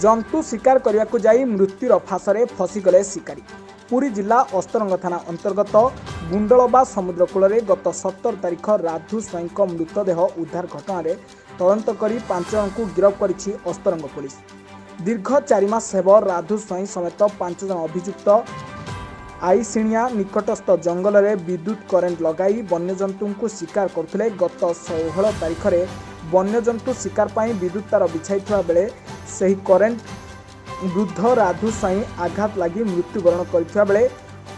जंतु शिकार करने को जाई मृत्युर फासरे फसीगले शिकारी। पुरी जिला अस्तरंग थाना अंतर्गत गुंडलबा समुद्र कूल गत 17 तारिख राधु स्वाई मृतदेह उद्धार घटन तदंत कर 5 जन को गिरफ्त करिछि अस्तरंग पुलिस। दीर्घ 4 मास हेब राधु स्वाई समेत 5 जन अभियुक्त आईशिणिया निकटस्थ जंगल में विद्युत करेन्ट लगाई वन्यजंतु को शिकार करते। गत 16 तारिख में वन्यजंतु शिकार पर विद्युत तार बिछाई बेले से करेन्ट वृद्ध राधु स्वाई आघात लगी मृत्युवरण करथिबा बेले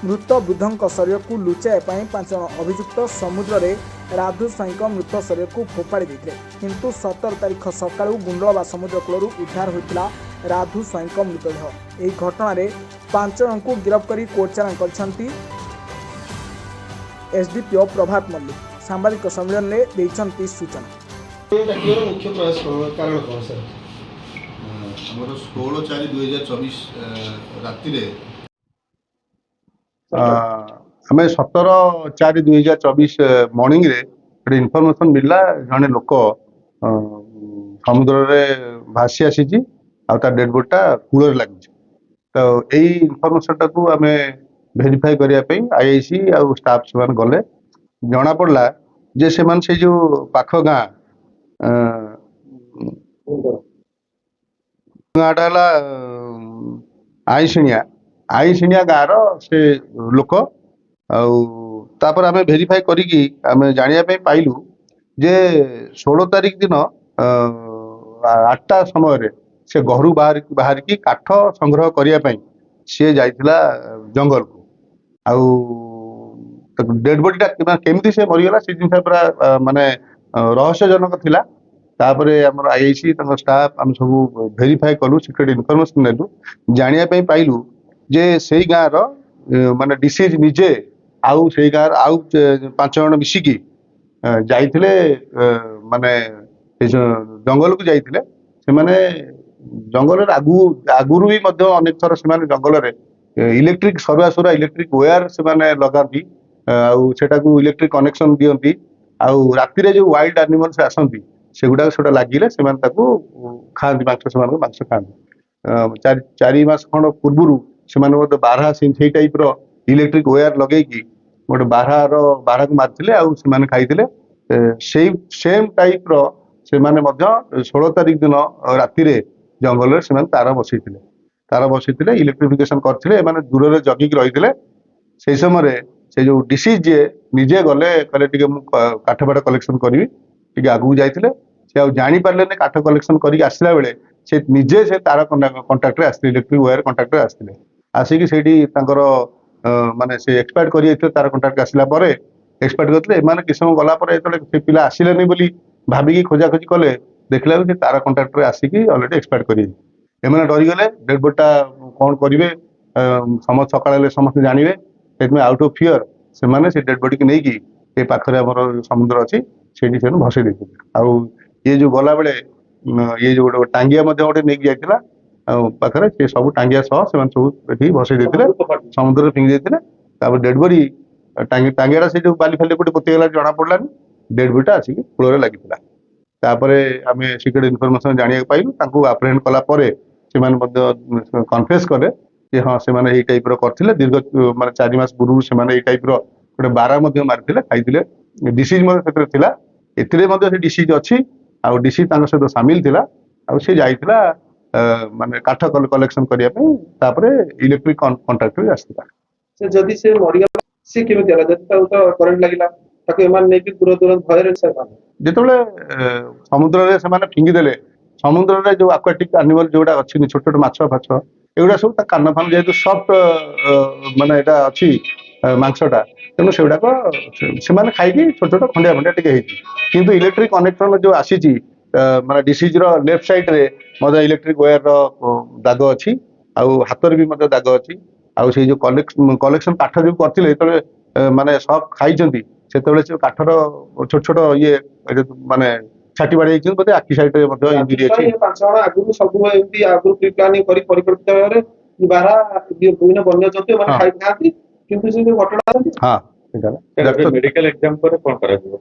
मृत वृद्धों शरीर को लुचाइवाई 5 जन अभियुक्त समुद्र में राधु स्वाई मृत शरीर को फोपाड़ी देते। किंतु 17 तारिख सका गुंडलबा समुद्र कूल उद्धार होता राधु स्वाई मृतदेह। यह घटन 5 जन को गिरफ्त कर कोर्ट चालान कर एसडीपीओ प्रभात मल्लिक सांबादिक सम्मेलन में देइछंती सूचना। मुख्य प्रयास कारण कौन सर? आमर 16/4/2024 राति आम 17/4/2024 मॉर्निंग रे गोटे इनफॉरमेशन मिलला जड़े लोक समुद्र में भासी आसी डेड बॉडीटा कूल लगी। तो यही इनफॉरमेशन टाक आम वेरीफाई करने आईआईसी आ स्टाफ से गले जना पड़ा जे से जो पाख गाँ गाँटा आईशिणिया गाँव से लोक आपर आम भेरीफाई करी जानापी पाइलु जे 16 तारिख दिन 8टा समय से घर बाहर की काठ संग्रह करने सी जाइला जंगल को आउ डेड बॉडीटा केमती से मरीगला से जिन पूरा माने रहस्यजनक थिला। तापर आम आईआईसी स्टाफ आम सब भेरीफाई कलु सिक्रेट इनफॉरमेशन नेलु जानापी पाइलु जे से गाँव माने डिसीज निजे आउ से गाँव आउ 5 जन मिसिकी जाइथिले माने जंगल को जाइथिले से माने जंगल आगुरु भी अनेक थर से जंगल में इलेक्ट्रिक सरवासुरा इलेक्ट्रिक वायर से लगाती आटा को इलेक्ट्रिक कनेक्शन दियंती आउ राति जो वाइल्ड एनिमल्स आसती सेगुड़ा से लगिले से खाती मांस से मांस खाती 4 मास खंड पूर्व से बारहा से टाइप इलेक्ट्रिक वायर लगे गोटे बारहा को मारते आने खाई सेम टाइप से 16 तारिख दिन राति जंगल से तार बसई इलेक्ट्रिफिकेशन करते दूर से जगिक रही से समय से जो डिसीज जे निजे गले कहले काठफाट कलेक्शन करी आगू जाते से जानी पारे काठ कलेक्शन करके आसला बेले से निजे से तार कंट्राक्टर आसते इलेक्ट्रिक वायर कंट्राक्टर आसते आसिकी से माने से एक्सपायर कर तार कंट्राक्ट आसला एक्सपायर करते किसी समय गलापर से पिला आसिलेनी बोली भाविकी खोजाखोजी कले देखला से तार कंट्राक्टर आसिकी अलरेडी एक्सपायर कर डरीगले डेड बॉडीटा कौन करेंगे समस्त सकाଳେ समस्त जानवे से आउट ऑफ फियर से डेड बॉडी की नहीं पाखरे आम समुद्र अच्छी से भसई देते आउ ये जो गला बेले ये जो गोटे टांगिया गोटे नहीं जाइला पाखे से सब टांगिया सह से सब भसई देते समुद्र फिंगी देते डेड बॉडी टांगिया से जो बाली फाली गोटे पोतीगला जना पड़ानी डेड बॉडीटा आसिक कूल लगी। आम सिक्रेट इनफॉरमेशन जाना पाइलु आप्रेहेंड कलापर से कन्फेस कले हाँ से टाइप करते दीर्घ माने 4 मास पूर्व से टाइप गोटे बारहा मारी खाई डिसीज से डिसीज अच्छी आउ डिसीज सहित सामिल थिला आउ से जाइथिला माने काठ कलेक्शन करने इलेक्ट्रिक कंट्राक्टर आसता से जदी से मरिया से केमे जाला जदी तो करंट लागिला ताके एमान नै कि दूर दूर भय रे सर जेतबले समुद्र रे से माने फिंगी देले समुद्र रे जो एक्वाटिक एनिमल जोडा अछि छोट छोट माछ फाछ एगुड़ा सब कान फान जेहेतु सफ्ट माने एटा अछि मांसटा तेणु से खाई छोट छोट खंडिया खंडिया टे किंतु इलेक्ट्रिक कनेक्शन जो आसी माने डिसीज रो लेफ्ट साइड रे मजा इलेक्ट्रिक वायर रो दाग अच्छी आउ हाथ भी दाग अच्छी आउ से जो कलेक्शन काठ जो करते माने सब खाई से काठर छोट छोट ये माने छाटी बाड़ी बोधे आखि साइड इंजुरी अच्छी 5 जण आगु सब एमती आगु प्री प्लानिंग करी परिकल्पित भाବରେ बारहा विभिन्न वन्य जंतु माने खाई खाती किंतु से जो घटना हाँ ସେଇଟା ହେଲା। ମେଡିକାଲ ଏକ୍ସାମ ପରେ କଣ କରାଯିବ?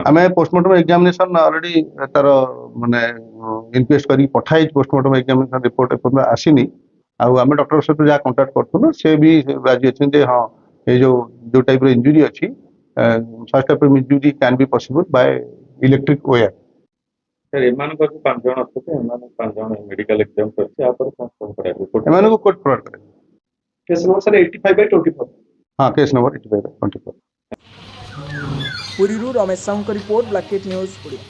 ଆମେ ପୋଷ୍ଟମର୍ଟମ ଏକ୍ସାମିନେସନ ଅଲରେଡି ତାର ମାନେ ଇନକ୍ୱେଷ୍ଟ କରିକି ପଠା ହେଇଛି। ପୋଷ୍ଟମର୍ଟମ ଏକ୍ସାମିନେସନ ରିପୋର୍ଟ ଏପର୍ଯ୍ୟନ୍ତ ଆସିନି। ଆଉ ଆମେ ଡକ୍ଟର ସହିତ ଯାହା କଣ୍ଟାକ୍ଟ କରୁଥିଲୁ ସେ ବି ରାଜି ଅଛନ୍ତି ଯେ ହଁ ଏଇ ଯୋଉ ଟାଇପର ଇଞ୍ଜୁରି ଅଛି such type of injury can be possible by electric wire। Sir ଏମାନଙ୍କର ଯୋଉ 5 ଜଣ ଅଛନ୍ତି ଏମାନେ 5 ଜଣ ମେଡିକାଲ ଏକ୍ସାମ କରିଛି ତାପରେ କଣ କରାଯିବ? ଏମାନଙ୍କୁ କୋର୍ଟ ପ୍ରଭାବ କରାଯିବ। Case number sir 85/24। ହଁ କେସ୍ ନମ୍ବର 85/24। ପୁରୀରୁ ରମେଶ ସାହୁଙ୍କ ରିପୋର୍ଟ, ବ୍ଲାକେଟ୍ ନ୍ୟୁଜ୍ ଓଡ଼ିଆ।